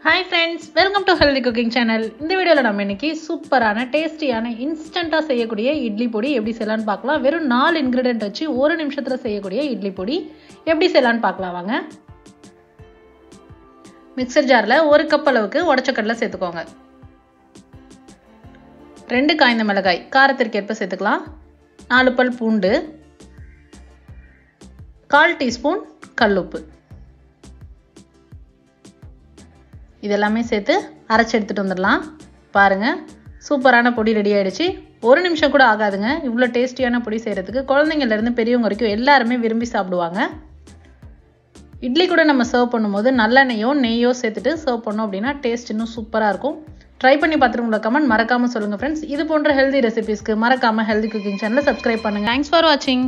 Hi friends, welcome to Healthy Cooking Channel. இந்த வீடியோல நம்ம இன்னைக்கு சூப்பரான டேஸ்டியான இன்ஸ்டன்ட்டா செய்யக்கூடிய இட்லி பொடி எப்படி செய்யலாம்னு பார்க்கலாம். வெறும் 4 இன்கிரிடியன்ட் வச்சு 1 நிமிஷத்துல செய்யக்கூடிய இட்லி பொடி எப்படி செய்யலாம்னு பார்க்கலாம் வாங்க. மிக்ஸர் ஜார்ல 1 கப் அளவுக்கு உடைச்ச கடலை சேர்த்துக்கோங்க. 2 காய்ந்த மிளகாய் காரத்திற்கு ஏற்ப சேர்த்துக்கலாம். 4 பல் பூண்டு, 1/4 டீஸ்பூன் கல்லுப்பு. இதெல்லாமே சேர்த்து அரைச்சி எடுத்துட்டு வந்துடலாம். பாருங்க, சூப்பரான பொடி ரெடி ஆயிடுச்சு. 1 நிமிஷம் கூட ஆகாதுங்க. இவ்வளோ டேஸ்டியான பொடி செய்யறதுக்கு குழந்தைங்கள்ல இருந்து பெரியவங்க வரைக்கும் எல்லாருமே விரும்பி சாப்பிடுவாங்க. இட்லி கூட நம்ம சர்வ் பண்ணும்போது நல்லெண்ணெயோ நெய்யோ சேர்த்துட்டு சர்வ் பண்ணோம் அப்படின்னா டேஸ்ட் இன்னும் சூப்பராக இருக்கும். ட்ரை பண்ணி பார்த்துட்டு உங்களை கமெண்ட் மறக்காம சொல்லுங்க ஃப்ரெண்ட்ஸ். இது போன்ற ஹெல்தி ரெசிபிஸ்க்கு மறக்காம ஹெல்தி குக்கிங் சேனலை சப்ஸ்கிரைப் பண்ணுங்க. தேங்க்ஸ் ஃபார் வாட்சிங்.